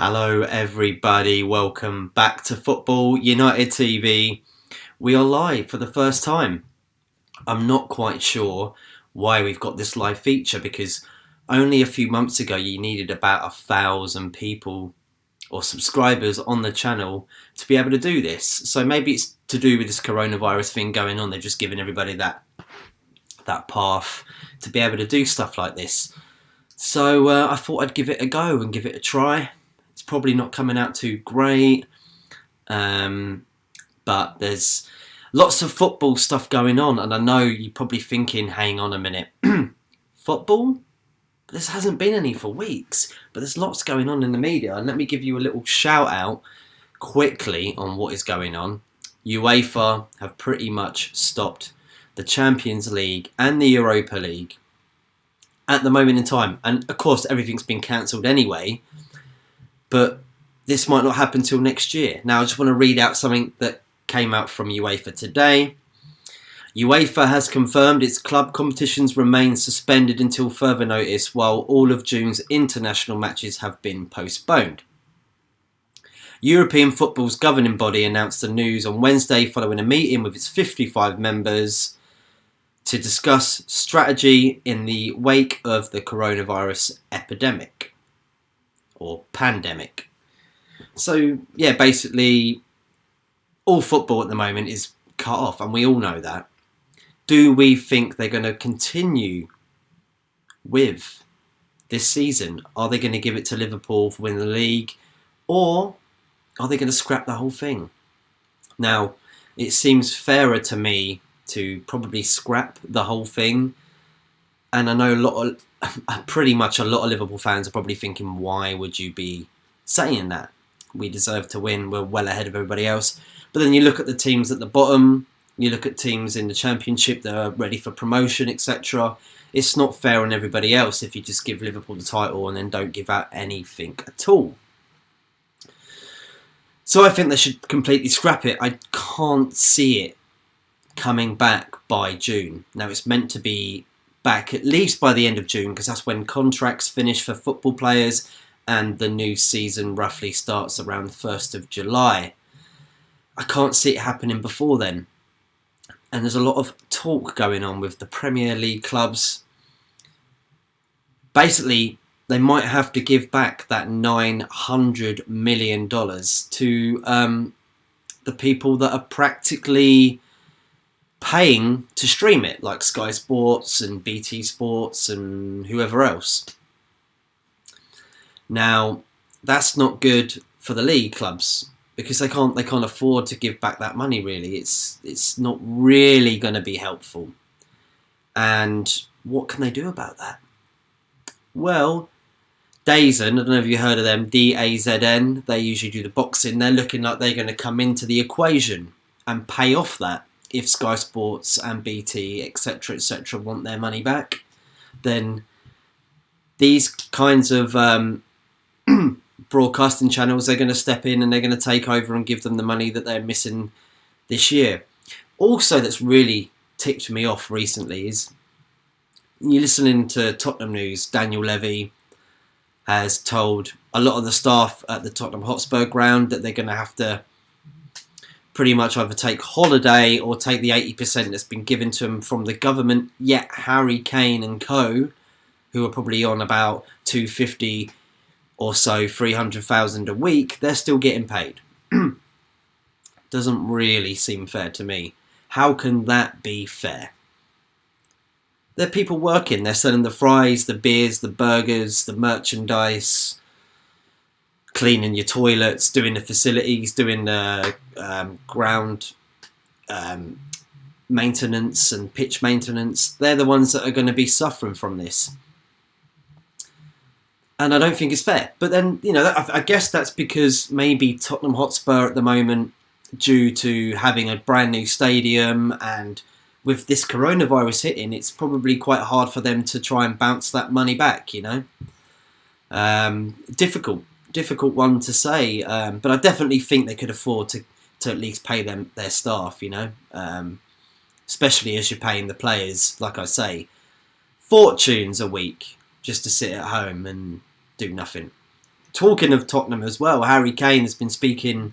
Hello, everybody. Welcome back to Football United TV. We are live for the first time. I'm not quite sure why we've got this live feature because only a few months ago you needed about 1,000 people or subscribers on the channel to be able to do this. So maybe it's to do with this coronavirus thing going on. They've just given everybody that path to be able to do stuff like this. So I thought I'd give it a go and give it a try. It's probably not coming out too great, but there's lots of football stuff going on, and I know you're probably thinking, hang on a minute, football? There hasn't been any for weeks, but there's lots going on in the media, and let me give you a little shout out quickly on what is going on. Uefa have pretty much stopped the Champions League and the Europa League at the moment in time, and of course everything's been cancelled anyway. But this might not happen till next year. Now, I just want to read out something that came out from UEFA today. UEFA has confirmed its club competitions remain suspended until further notice, while all of June's international matches have been postponed. European football's governing body announced the news on Wednesday following a meeting with its 55 members to discuss strategy in the wake of the coronavirus epidemic. Or pandemic. So, yeah, basically, all football at the moment is cut off, and we all know that. Do we think they're going to continue with this season? Are they going to give it to Liverpool for winning the league? Or are they going to scrap the whole thing? Now, it seems fairer to me to probably scrap the whole thing. And I know pretty much a lot of Liverpool fans are probably thinking, why would you be saying that? We deserve to win. We're well ahead of everybody else. But then you look at the teams at the bottom. You look at teams in the Championship that are ready for promotion, etc. It's not fair on everybody else if you just give Liverpool the title and then don't give out anything at all. So I think they should completely scrap it. I can't see it coming back by June. Now, it's meant to be back at least by the end of June, because that's when contracts finish for football players and the new season roughly starts around the 1st of July. I can't see it happening before then. And there's a lot of talk going on with the Premier League clubs. Basically, they might have to give back that $900 million to the people that are practically paying to stream it, like Sky Sports and BT Sports and whoever else. Now, that's not good for the league clubs because they can't afford to give back that money. Really, it's not really going to be helpful. And what can they do about that? Well, DAZN, I don't know if you heard of them, DAZN. They usually do the boxing. They're looking like they're going to come into the equation and pay off that. If Sky Sports and BT, etc., want their money back, then these kinds of broadcasting channels are going to step in and they're going to take over and give them the money that they're missing this year. Also, that's really ticked me off recently is you're listening to Tottenham News. Daniel Levy has told a lot of the staff at the Tottenham Hotspur ground that they're going to have to pretty much either take holiday or take the 80% that's been given to them from the government. Yet Harry Kane and co, who are probably on about 250 or so, 300,000 a week, they're still getting paid. Doesn't really seem fair to me. How can that be fair? They're people working. They're selling the fries, the beers, the burgers, the merchandise, cleaning your toilets, doing the facilities, doing the ground maintenance and pitch maintenance. They're the ones that are going to be suffering from this. And I don't think it's fair. But then, I guess that's because maybe Tottenham Hotspur at the moment, due to having a brand new stadium and with this coronavirus hitting, it's probably quite hard for them to try and bounce that money back, Difficult one to say, but I definitely think they could afford to at least pay their staff, especially as you're paying the players, like I say, fortunes a week just to sit at home and do nothing. talking of Tottenham as well, Harry Kane has been speaking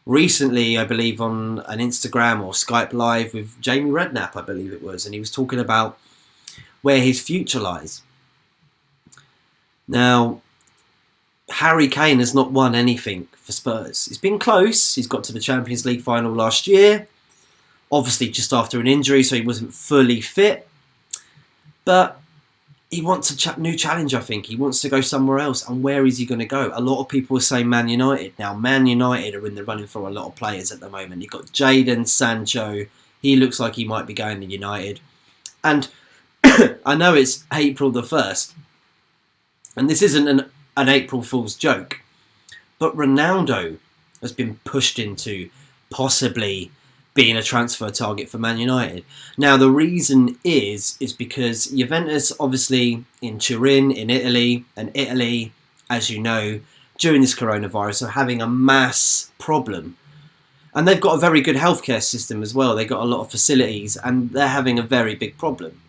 recently, I believe, on an Instagram or Skype Live with Jamie Redknapp, I believe it was, and he was talking about where his future lies. Now, Harry Kane has not won anything for Spurs. He's been close. He's got to the Champions League final last year, obviously just after an injury, so he wasn't fully fit. But he wants a new challenge, I think. He wants to go somewhere else. And where is he going to go? A lot of people are saying Man United. Now, Man United are in the running for a lot of players at the moment. You've got Jadon Sancho. He looks like he might be going to United. And I know it's April the 1st. And this isn't an April Fool's joke. But Ronaldo has been pushed into possibly being a transfer target for Man United. Now, the reason is because Juventus, obviously, in Turin, in Italy, and Italy, as you know, during this coronavirus, are having a mass problem. And they've got a very good healthcare system as well. They've got a lot of facilities, and they're having a very big problem.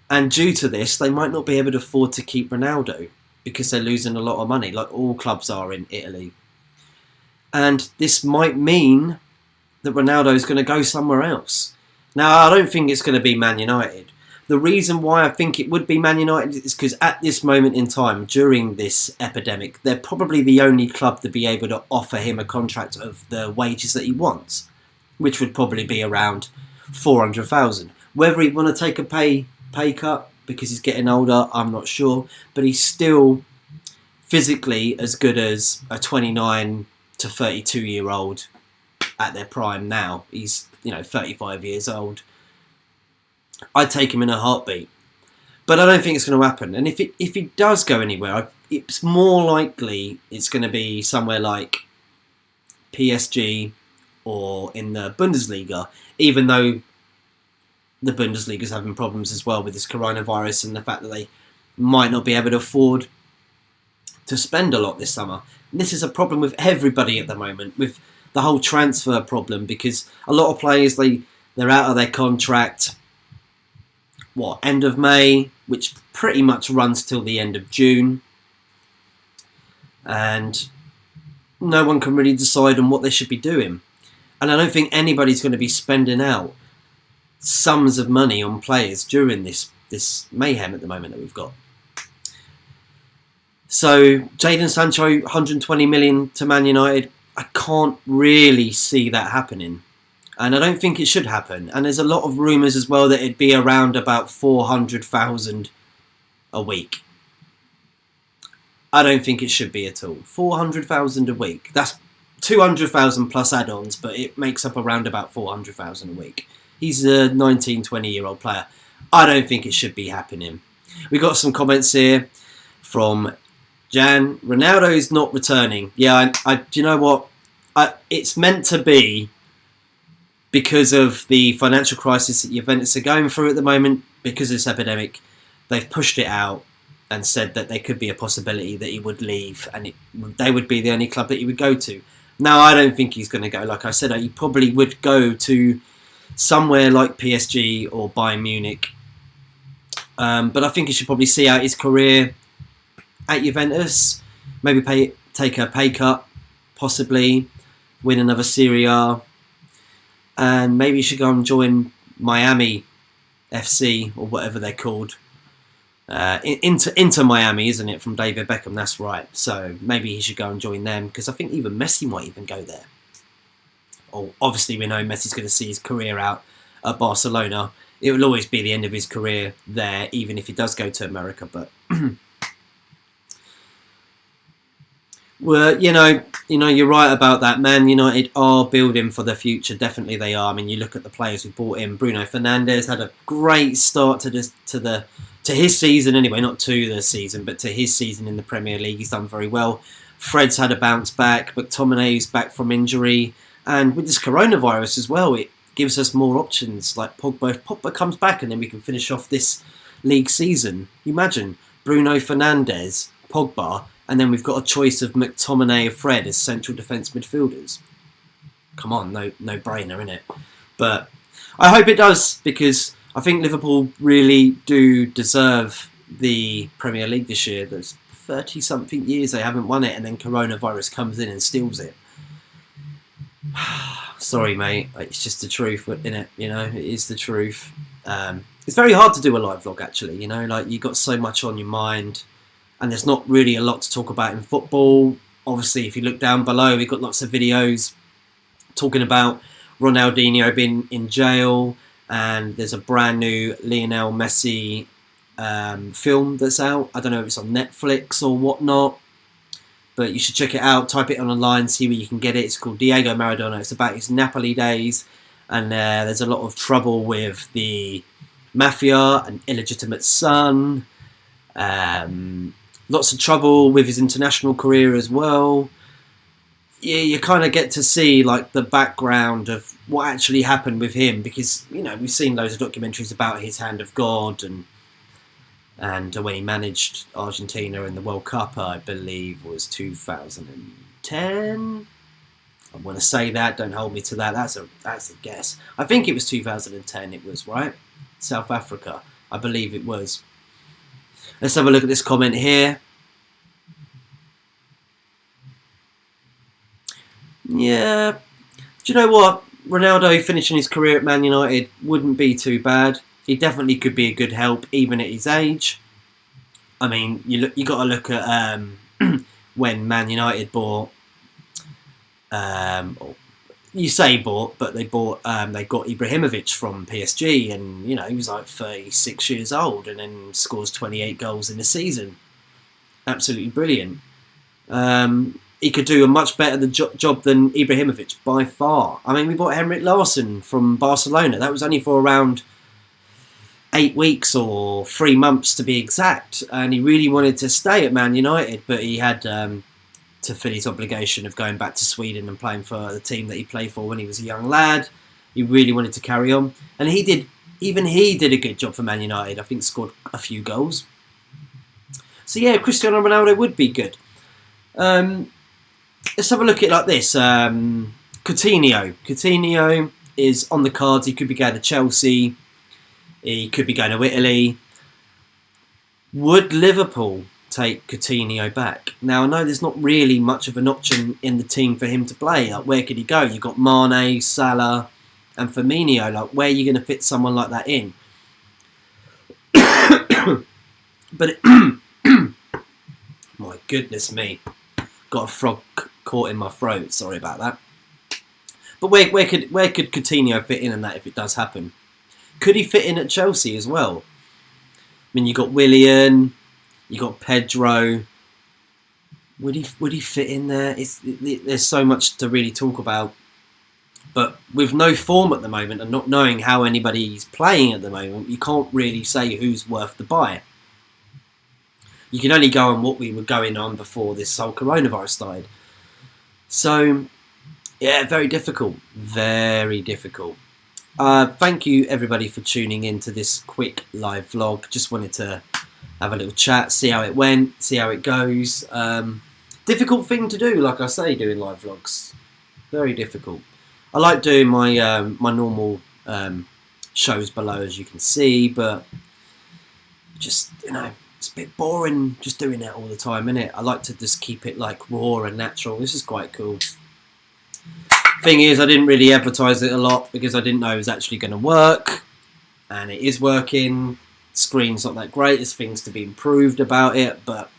And due to this, they might not be able to afford to keep Ronaldo because they're losing a lot of money, like all clubs are in Italy. And this might mean that Ronaldo is going to go somewhere else. Now, I don't think it's going to be Man United. The reason why I think it would be Man United is because at this moment in time, during this epidemic, they're probably the only club to be able to offer him a contract of the wages that he wants, which would probably be around 400,000. Whether he want to take a pay cut because he's getting older, I'm not sure, but he's still physically as good as a 29 to 32 year old at their prime now. He's 35 years old. I'd take him in a heartbeat, but I don't think it's going to happen. And if he does go anywhere, it's more likely it's going to be somewhere like PSG or in the Bundesliga, even though the Bundesliga is having problems as well with this coronavirus and the fact that they might not be able to afford to spend a lot this summer. And this is a problem with everybody at the moment, with the whole transfer problem, because a lot of players, they're out of their contract, end of May, which pretty much runs till the end of June. And no one can really decide on what they should be doing. And I don't think anybody's going to be spending out sums of money on players during this mayhem at the moment that we've got. So Jadon Sancho, 120 million to Man United, I can't really see that happening. And I don't think it should happen. And there's a lot of rumours as well that it'd be around about 400,000 a week. I don't think it should be at all. 400,000 a week. That's 200,000 plus add-ons, but it makes up around about 400,000 a week. He's a 19, 20-year-old player. I don't think it should be happening. We got some comments here from Jan. Ronaldo is not returning. Yeah, do you know what? It's meant to be because of the financial crisis that Juventus are going through at the moment, because of this epidemic. They've pushed it out and said that there could be a possibility that he would leave and they would be the only club that he would go to. Now, I don't think he's going to go. Like I said, he probably would go to somewhere like PSG or Bayern Munich. But I think he should probably see out his career at Juventus. Maybe take a pay cut, possibly win another Serie A. And maybe he should go and join Miami FC or whatever they're called. Inter Miami, isn't it, from David Beckham? That's right. So maybe he should go and join them, because I think even Messi might even go there. Oh, obviously we know Messi's going to see his career out at Barcelona. It will always be the end of his career there, even if he does go to America. But well, you're right about that. Man United are building for the future. Definitely they are. I mean, you look at the players we brought in. Bruno Fernandes had a great start to his season anyway, not to the season, but to his season in the Premier League. He's done very well. Fred's had a bounce back. McTominay's back from injury. And with this coronavirus as well, it gives us more options. Like Pogba, if Pogba comes back and then we can finish off this league season. Imagine Bruno Fernandes, Pogba, and then we've got a choice of McTominay or Fred as central defence midfielders. Come on, no brainer, innit? But I hope it does, because I think Liverpool really do deserve the Premier League this year. There's 30-something years they haven't won it, and then coronavirus comes in and steals it. Sorry, mate. It's just the truth, innit? You know, it is the truth. It's very hard to do a live vlog, actually. You know, like, you've got so much on your mind, and there's not really a lot to talk about in football. Obviously, if you look down below, we've got lots of videos talking about Ronaldinho being in jail, and there's a brand new Lionel Messi film that's out. I don't know if it's on Netflix or whatnot, but you should check it out. Type it on online, see where you can get it. It's called Diego Maradona. It's about his Napoli days, and there's a lot of trouble with the mafia, an illegitimate son, lots of trouble with his international career as well. Yeah, you kind of get to see like the background of what actually happened with him, because, you know, we've seen loads of documentaries about his hand of God, and when he managed Argentina in the World Cup, I believe was 2010. I want to say that. Don't hold me to that. That's a guess. I think it was 2010. It was, right? South Africa. I believe it was. Let's have a look at this comment here. Yeah. Do you know what? Ronaldo finishing his career at Man United wouldn't be too bad. He definitely could be a good help, even at his age. I mean, you got to look at when Man United bought. You say bought, but they got Ibrahimovic from PSG, and, you know, he was like 36 years old, and then scores 28 goals in a season. Absolutely brilliant. He could do a much better job than Ibrahimovic by far. I mean, we bought Henrik Larsson from Barcelona. That was only for around 8 weeks or 3 months to be exact, and he really wanted to stay at Man United, but he had to fill his obligation of going back to Sweden and playing for the team that he played for when he was a young lad. He really wanted to carry on, and he did a good job for Man United. I think scored a few goals. So yeah, Cristiano Ronaldo would be good. Let's have a look at it like this. Coutinho. Coutinho is on the cards. He could be going to Chelsea. He could be going to Italy. Would Liverpool take Coutinho back? Now, I know there's not really much of an option in the team for him to play. Like, where could he go? You've got Mane, Salah, and Firmino. Like, where are you going to fit someone like that in? But my goodness me, got a frog caught in my throat. Sorry about that. But where could Coutinho fit in that if it does happen? Could he fit in at Chelsea as well? I mean, you got Willian, you got Pedro. Would he fit in there? There's so much to really talk about. But with no form at the moment, and not knowing how anybody's playing at the moment, you can't really say who's worth the buy. You can only go on what we were going on before this whole coronavirus started. So, yeah, very difficult. Very difficult. Thank you, everybody, for tuning in to this quick live vlog. Just wanted to have a little chat, see how it went, see how it goes. Difficult thing to do, like I say, doing live vlogs. Very difficult. I like doing my my normal shows below, as you can see, but just, you know, it's a bit boring just doing that all the time, innit? I like to just keep it like raw and natural. This is quite cool. Thing is, I didn't really advertise it a lot because I didn't know it was actually going to work, and it is working. Screen's not that great. There's things to be improved about it, but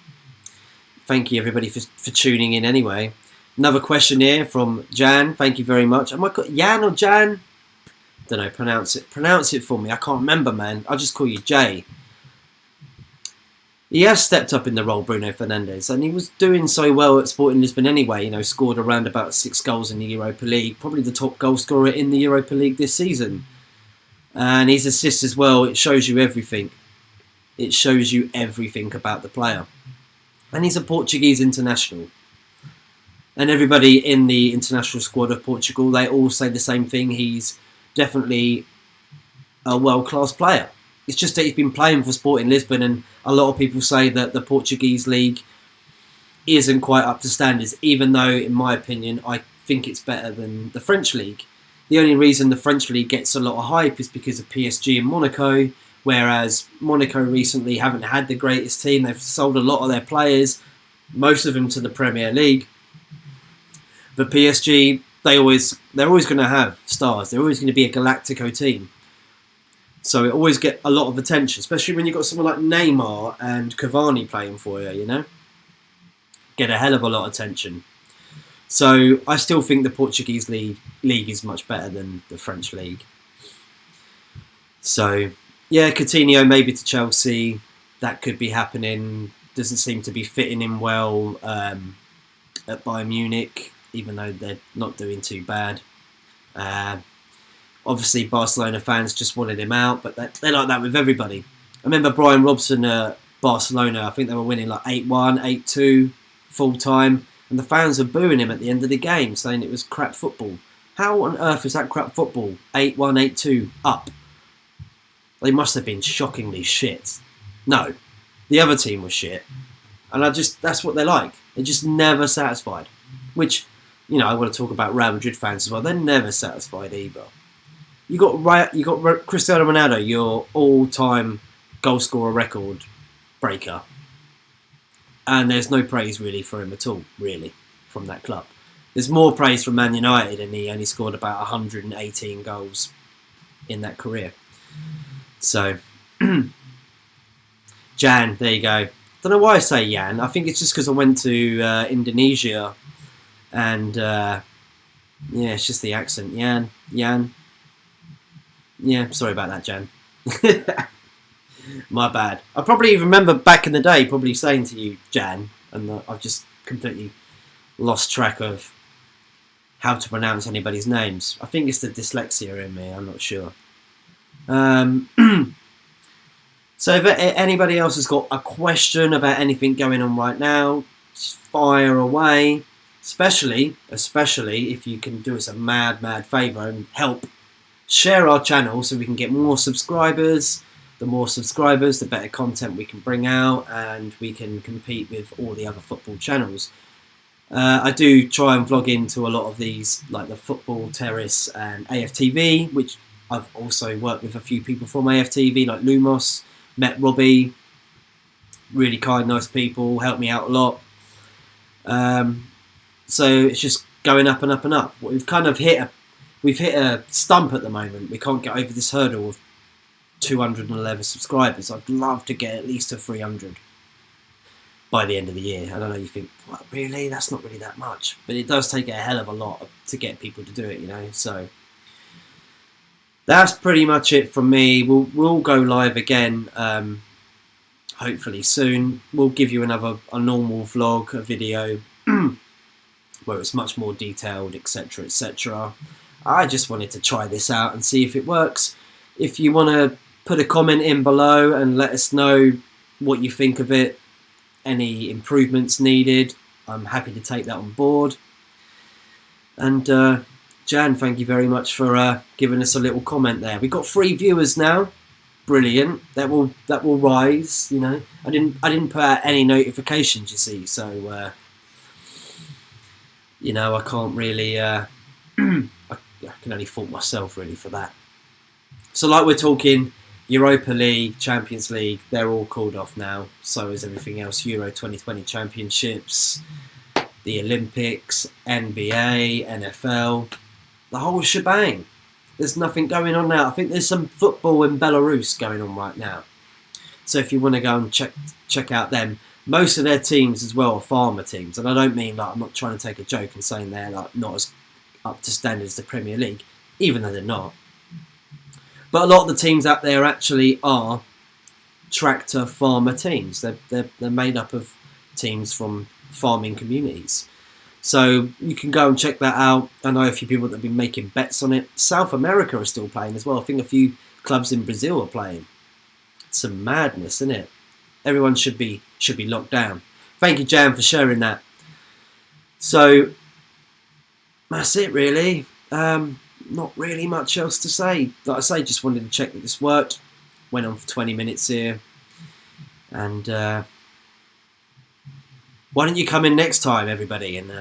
thank you, everybody, for tuning in anyway. Another question here from Jan. Thank you very much. Am I called Jan or Jan? Don't know. Pronounce it for me. I can't remember, man. I'll just call you Jay. He has stepped up in the role, Bruno Fernandes, and he was doing so well at Sporting Lisbon anyway. You know, scored around about 6 goals in the Europa League, probably the top goal scorer in the Europa League this season. And his assists as well, it shows you everything. It shows you everything about the player. And he's a Portuguese international. And everybody in the international squad of Portugal, they all say the same thing. He's definitely a world-class player. It's just that he's been playing for Sporting Lisbon, and a lot of people say that the Portuguese league isn't quite up to standards, even though, in my opinion, I think it's better than the French league. The only reason the French league gets a lot of hype is because of PSG and Monaco, Whereas Monaco recently haven't had the greatest team. They've sold a lot of their players, most of them to the Premier League. But PSG, they're always going to have stars. They're always going to be a Galactico team. So it always get a lot of attention, especially when you've got someone like Neymar and Cavani playing for you, you know? Get a hell of a lot of attention. So I still think the Portuguese league is much better than the French league. So, yeah, Coutinho maybe to Chelsea. That could be happening. Doesn't seem to be fitting in well at Bayern Munich, even though they're not doing too bad. Obviously, Barcelona fans just wanted him out, but they're like that with everybody. I remember Brian Robson at Barcelona. I think they were winning like 8-1, 8-2 full time, and the fans were booing him at the end of the game, saying it was crap football. How on earth is that crap football? 8-1, 8-2 up. They must have been shockingly shit. No, the other team was shit, and that's what they're like. They're just never satisfied. Which, you know, I want to talk about Real Madrid fans as well. They're never satisfied either. You got Cristiano Ronaldo, your all-time goal scorer record breaker, and there's no praise really for him at all, really, from that club. There's more praise from Man United, and he only scored about 118 goals in that career. So, Jan, there you go. Don't know why I say Jan. I think it's just because I went to Indonesia, and yeah, it's just the accent. Jan. Yeah, sorry about that, Jan. My bad. I probably remember back in the day probably saying to you, Jan, and I've just completely lost track of how to pronounce anybody's names. I think it's the dyslexia in me, I'm not sure. So if anybody else has got a question about anything going on right now, just fire away. Especially if you can do us a mad favour and help share our channel so we can get more subscribers. The more subscribers, the better content we can bring out, and we can compete with all the other football channels. I do try and vlog into a lot of these, like the Football Terrace and AFTV, which I've also worked with a few people from AFTV, like Lumos, met Robbie, really kind, nice people, helped me out a lot. So it's just going up and up and up. We've kind of hit a stump at the moment. We can't get over this hurdle of 211 subscribers. I'd love to get at least to 300 by the end of the year. I don't know, you think, what, really? That's not really that much. But it does take a hell of a lot to get people to do it, you know. So that's pretty much it from me. We'll go live again, hopefully soon. We'll give you a normal vlog, a video, where it's much more detailed, etc, etc. I just wanted to try this out and see if it works. If you want to put a comment in below and let us know what you think of it, any improvements needed, I'm happy to take that on board. And Jan, thank you very much for giving us a little comment there. We've got 3 viewers now. Brilliant. That will rise, you know. I didn't put out any notifications, you see, so you know, I can't really I can only fault myself really for that. So like we're talking Europa League, Champions League, they're all called off now. So is everything else. Euro 2020 Championships, the Olympics, NBA, NFL, the whole shebang. There's nothing going on now. I think there's some football in Belarus going on right now. So if you want to go and check out them, most of their teams as well are farmer teams. And I don't mean, like, I'm not trying to take a joke and saying they're like not as up to standard as the Premier League, even though they're not. But a lot of the teams out there actually are tractor farmer teams. They're made up of teams from farming communities. So you can go and check that out. I know a few people that have been making bets on it. South America are still playing as well. I think a few clubs in Brazil are playing. It's some madness, isn't it? Everyone should be locked down. Thank you, Jan, for sharing that. So that's it, really. Not really much else to say. Like I say, just wanted to check that this worked. Went on for 20 minutes here. And why don't you come in next time, everybody, and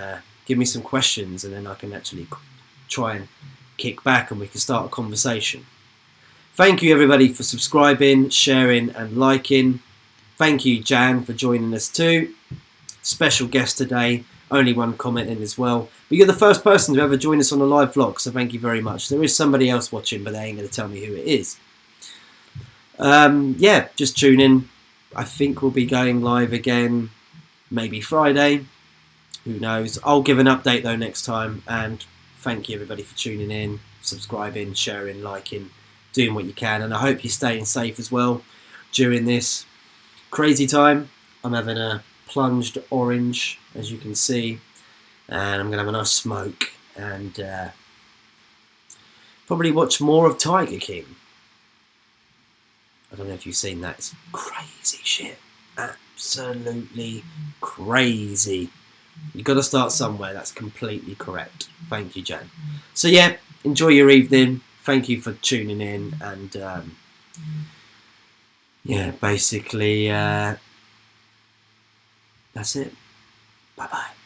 give me some questions, and then I can actually try and kick back and we can start a conversation. Thank you everybody for subscribing, sharing and liking. Thank you Jan for joining us too. Special guest today, only one comment in as well. But you're the first person to ever join us on a live vlog, so thank you very much. There is somebody else watching, but they ain't going to tell me who it is. Yeah, just tune in. I think we'll be going live again, maybe Friday. Who knows? I'll give an update though next time. And thank you everybody for tuning in, subscribing, sharing, liking, doing what you can. And I hope you're staying safe as well during this crazy time. I'm having a plunged orange, as you can see, and I'm going to have a nice smoke and probably watch more of Tiger King. I don't know if you've seen that. It's crazy shit. Absolutely crazy. You've got to start somewhere. That's completely correct. Thank you, Jan. So yeah, enjoy your evening. Thank you for tuning in. And yeah, basically that's it. Bye-bye.